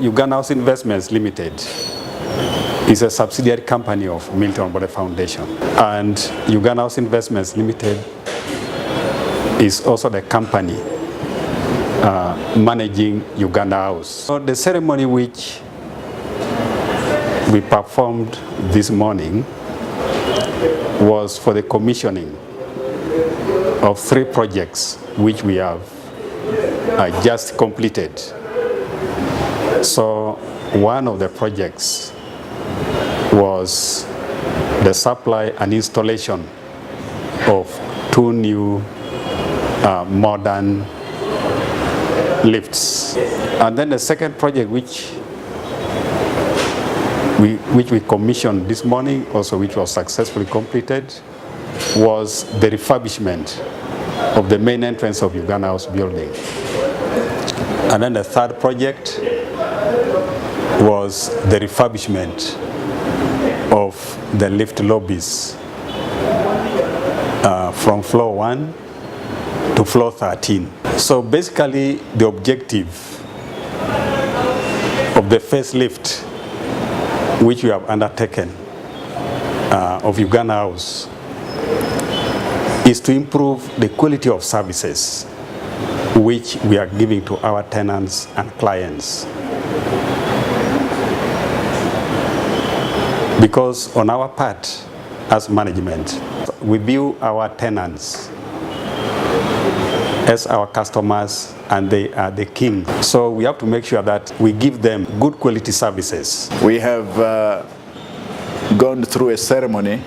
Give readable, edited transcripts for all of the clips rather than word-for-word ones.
Uganda House Investments Limited is a subsidiary company of Milton Obote Foundation, and Uganda House Investments Limited is also the company managing Uganda House. So the ceremony which we performed this morning was for the commissioning of 3 projects which we have just completed. So one of the projects was the supply and installation of 2 new modern lifts. And then the second project which we commissioned this morning, also which was successfully completed, was the refurbishment of the main entrance of Uganda House building. And then the third project was the refurbishment of the lift lobbies from floor 1 to floor 13. So basically the objective of the first lift which we have undertaken of Uganda House is to improve the quality of services which we are giving to our tenants and clients. Because on our part as management, we view our tenants as our customers and they are the king. So we have to make sure that we give them good quality services. We have gone through a ceremony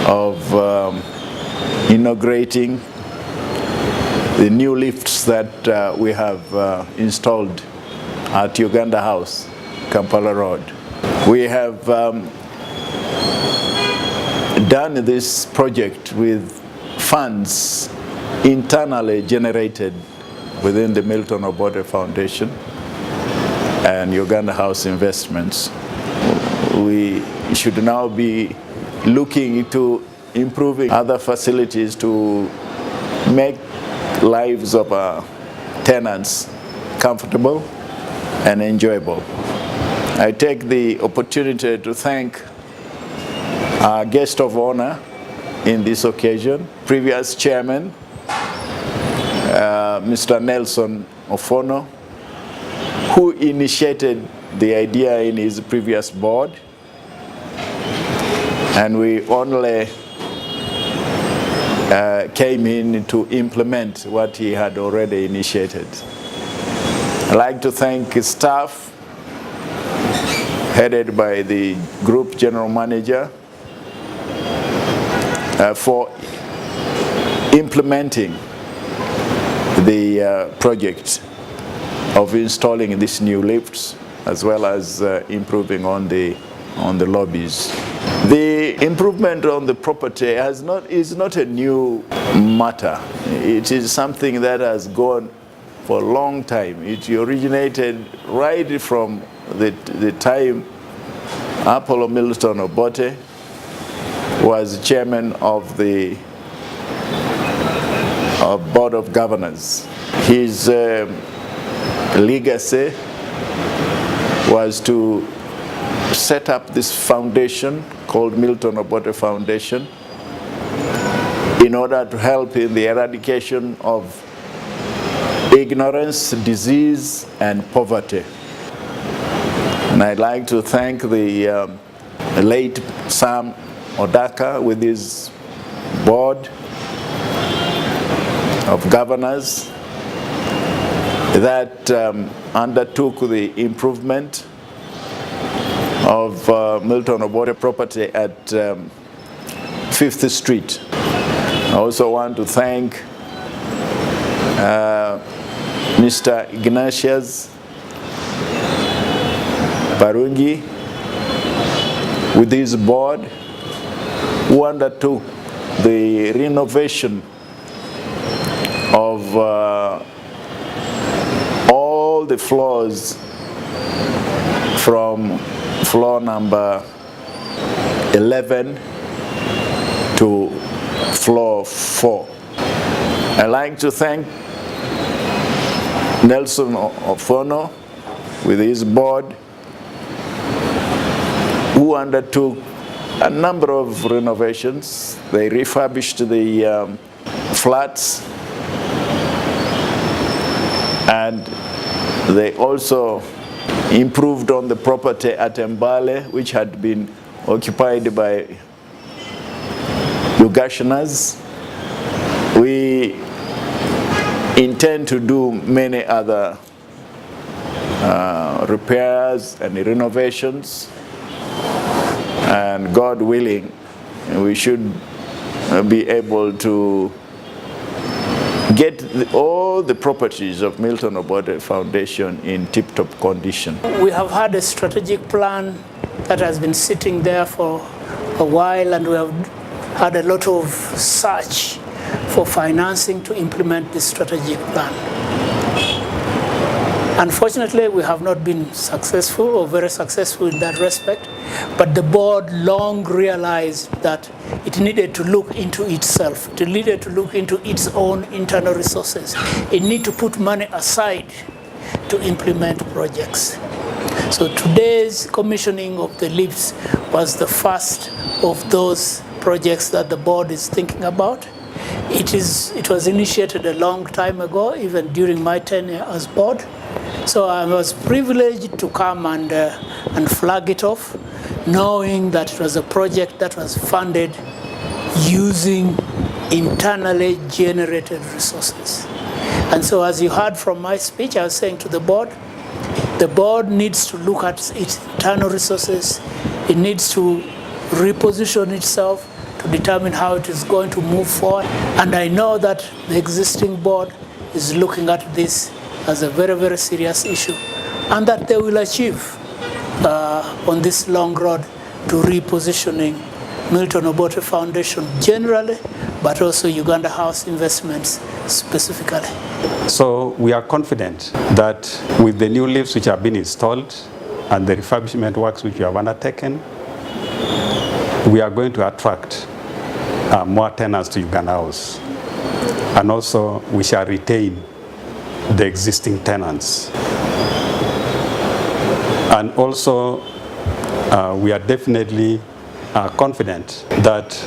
of inaugurating the new lifts that we have installed at Uganda House, Kampala Road. We have done this project with funds internally generated within the Milton Obote Foundation and Uganda House Investments. We should now be looking into improving other facilities to make lives of our tenants comfortable and enjoyable. I take the opportunity to thank our guest of honor in this occasion, previous chairman, Mr. Nelson Ofono, who initiated the idea in his previous board, and we only came in to implement what he had already initiated. I'd like to thank his staff, headed by the group general manager, for implementing the project of installing these new lifts, as well as improving on the lobbies. The improvement on the property is not a new matter. It is something that has gone for a long time. It originated right from the time Apollo Milton Obote was chairman of the Board of Governors. His legacy was to set up this foundation called Milton Obote Foundation in order to help in the eradication of ignorance, disease, and poverty. And I'd like to thank the late Sam Odaka with his board of governors that undertook the improvement of Milton Obote property at 5th Street. I also want to thank Mr. Ignatius Barungi with his board, who undertook the renovation of all the floors from floor number 11 to floor 4. I'd like to thank Nelson Ofono with his board, who undertook a number of renovations. They refurbished the flats, and they also improved on the property at Mbale, which had been occupied by Ugandas. We intend to do many other repairs and renovations, and God willing, we should be able to get all the properties of Milton Obote Foundation in tip-top condition. We have had a strategic plan that has been sitting there for a while, and we have had a lot of search for financing to implement this strategic plan. Unfortunately, we have not been successful or very successful in that respect, but the board long realized that it needed to look into itself. It needed to look into its own internal resources. It needed to put money aside to implement projects. So today's commissioning of the lifts was the first of those projects that the board is thinking about. It was initiated a long time ago, even during my tenure as board. So I was privileged to come and flag it off, knowing that it was a project that was funded using internally generated resources. And so as you heard from my speech, I was saying to the board needs to look at its internal resources. It needs to reposition itself to determine how it is going to move forward. And I know that the existing board is looking at this as a very, very serious issue, and that they will achieve on this long road to repositioning Milton Obote Foundation generally, but also Uganda House Investments specifically. So we are confident that with the new lifts which have been installed and the refurbishment works which we have undertaken, we are going to attract more tenants to Uganda House. And also we shall retain the existing tenants. And also we are definitely confident that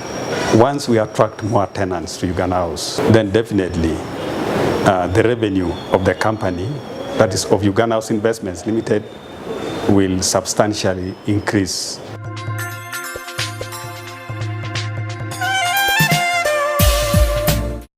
once we attract more tenants to Uganda House, then definitely the revenue of the company, that is of Uganda House Investments Limited, will substantially increase